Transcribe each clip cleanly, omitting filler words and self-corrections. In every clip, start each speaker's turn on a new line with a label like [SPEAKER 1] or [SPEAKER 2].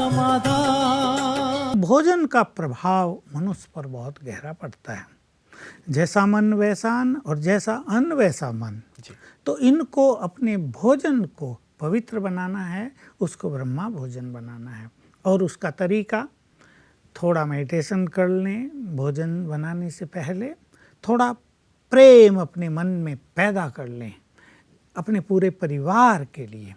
[SPEAKER 1] समाधान।
[SPEAKER 2] भोजन का प्रभाव मनुष्य पर बहुत गहरा पड़ता है। जैसा मन वैसा अन्न और जैसा अन्न वैसा मन। तो इनको अपने भोजन को पवित्र बनाना है, उसको ब्रह्मा भोजन बनाना है। और उसका तरीका, थोड़ा मेडिटेशन कर लें भोजन बनाने से पहले, थोड़ा प्रेम अपने मन में पैदा कर लें अपने पूरे परिवार के लिए।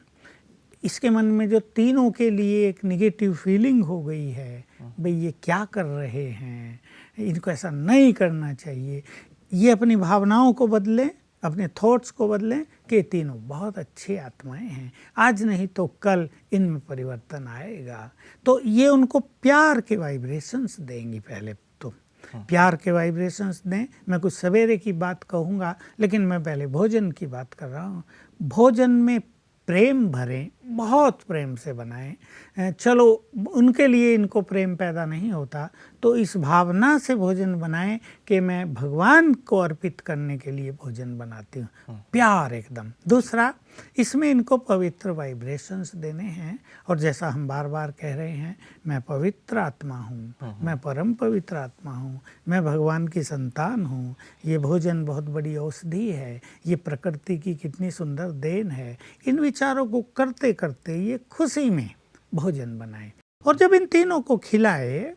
[SPEAKER 2] इसके मन में जो तीनों के लिए एक निगेटिव फीलिंग हो गई है, भाई ये क्या कर रहे हैं, इनको ऐसा नहीं करना चाहिए, ये अपनी भावनाओं को बदलें, अपने थॉट्स को बदलें कि तीनों बहुत अच्छी आत्माएं हैं, आज नहीं तो कल इनमें परिवर्तन आएगा। तो ये उनको प्यार के वाइब्रेशंस देंगी। पहले तो प्यार के वाइब्रेशंस दें। मैं कुछ सवेरे की बात कहूँगा, लेकिन मैं पहले भोजन की बात कर रहा हूँ। भोजन में प्रेम भरें, बहुत प्रेम से बनाएं। चलो उनके लिए इनको प्रेम पैदा नहीं होता तो इस भावना से भोजन बनाएं कि मैं भगवान को अर्पित करने के लिए भोजन बनाती हूँ, प्यार एकदम। दूसरा, इसमें इनको पवित्र वाइब्रेशंस देने हैं। और जैसा हम बार बार कह रहे हैं, मैं पवित्र आत्मा हूँ, मैं परम पवित्र आत्मा हूँ, मैं भगवान की संतान हूँ, ये भोजन बहुत बड़ी औषधि है, ये प्रकृति की कितनी सुंदर देन है। इन विचारों को करते करते ये खुशी में भोजन बनाएं। और जब इन तीनों को खिलाए,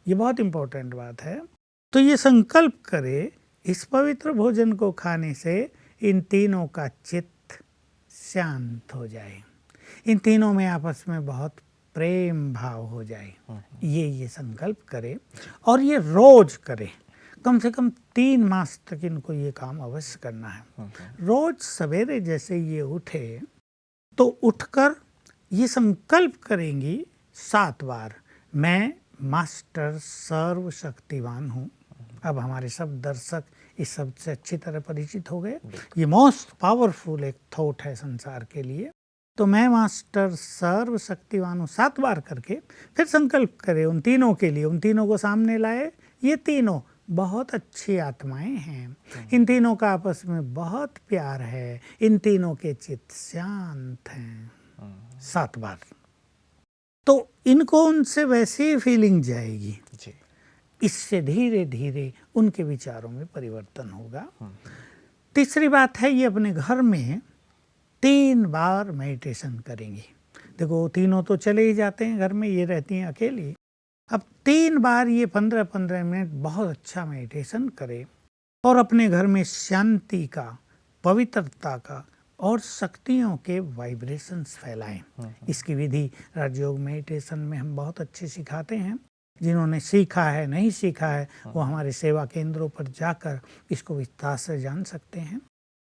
[SPEAKER 2] ये बहुत इम्पोर्टेंट बात है, तो ये संकल्प करे इस पवित्र भोजन को खाने से इन तीनों का चित्त शांत हो जाए, इन तीनों में आपस में बहुत प्रेम भाव हो जाए। ये संकल्प करे और ये रोज करे। कम से कम 3 मास तक इनको ये काम अवश्य करना है। रोज सवेरे जैसे ये उठे तो उठकर ये संकल्प करेंगी 7 बार, मैं मास्टर सर्वशक्तिवान हूँ। अब हमारे सब दर्शक इस शब्द से अच्छी तरह परिचित हो गए। ये मोस्ट पावरफुल एक थॉट है संसार के लिए। तो मैं मास्टर सर्वशक्तिवान हूँ 7 बार करके फिर संकल्प करें उन तीनों के लिए, उन तीनों को सामने लाए। ये तीनों बहुत अच्छी आत्माएं हैं, इन तीनों का आपस में बहुत प्यार है, इन तीनों के चित्त शांत हैं। 7 बार तो इनको उनसे वैसी फीलिंग जाएगी। इससे धीरे धीरे उनके विचारों में परिवर्तन होगा। तीसरी बात है, ये अपने घर में 3 बार मेडिटेशन करेंगी। देखो तीनों तो चले ही जाते हैं घर में, ये रहती हैं अकेली। अब 3 बार ये 15-15 मिनट बहुत अच्छा मेडिटेशन करें और अपने घर में शांति का, पवित्रता का और शक्तियों के वाइब्रेशंस फैलाएं। इसकी विधि राजयोग मेडिटेशन में हम बहुत अच्छे सिखाते हैं। जिन्होंने सीखा है, नहीं सीखा है, वो हमारे सेवा केंद्रों पर जाकर इसको विस्तार से जान सकते हैं।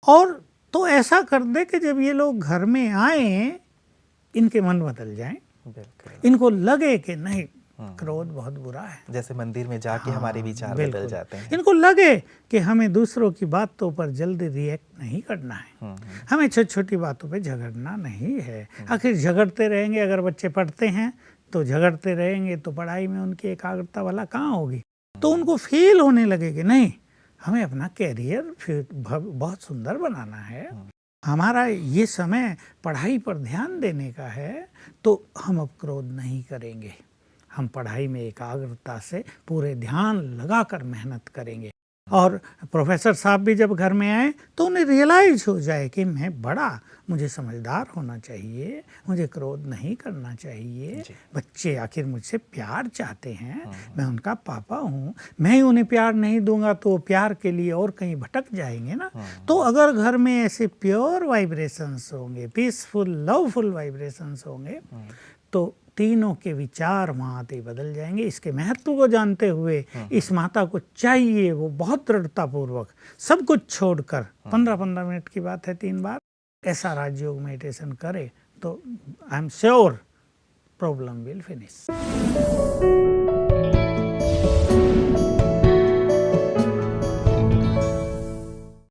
[SPEAKER 2] और तो ऐसा कर दे कि जब ये लोग घर में आए, इनके मन बदल जाएं, इनको लगे कि नहीं क्रोध बहुत बुरा है।
[SPEAKER 3] जैसे मंदिर में जाके हमारे विचार बदल जाते हैं।
[SPEAKER 2] इनको लगे कि हमें दूसरों की बातों पर जल्दी रिएक्ट नहीं करना है, हमें छोटी छोटी बातों पे झगड़ना नहीं है। आखिर झगड़ते रहेंगे, अगर बच्चे पढ़ते हैं तो झगड़ते रहेंगे तो पढ़ाई में उनकी एकाग्रता वाला कहाँ होगी। तो उनको फील होने लगे कि नहीं, हमें अपना कैरियर फिर बहुत सुंदर बनाना है, हमारा ये समय पढ़ाई पर ध्यान देने का है, तो हम अब क्रोध नहीं करेंगे, हम पढ़ाई में एकाग्रता से पूरे ध्यान लगाकर मेहनत करेंगे। और प्रोफेसर साहब भी जब घर में आए तो उन्हें रियलाइज हो जाए कि मैं बड़ा, मुझे समझदार होना चाहिए, मुझे क्रोध नहीं करना चाहिए। बच्चे आखिर मुझसे प्यार चाहते हैं, मैं उनका पापा हूँ, मैं ही उन्हें प्यार नहीं दूंगा तो वो प्यार के लिए और कहीं भटक जाएंगे ना। तो अगर घर में ऐसे प्योर वाइब्रेशंस होंगे, पीसफुल लवफुल वाइब्रेशंस होंगे, तो तीनों के विचार वहाँ आते बदल जाएंगे। इसके महत्व को जानते हुए इस माता को चाहिए वो बहुत दृढ़तापूर्वक सब कुछ छोड़कर 15-15 मिनट की बात है 3 बार ऐसा राजयोग मेडिटेशन करे, तो I am sure problem will finish.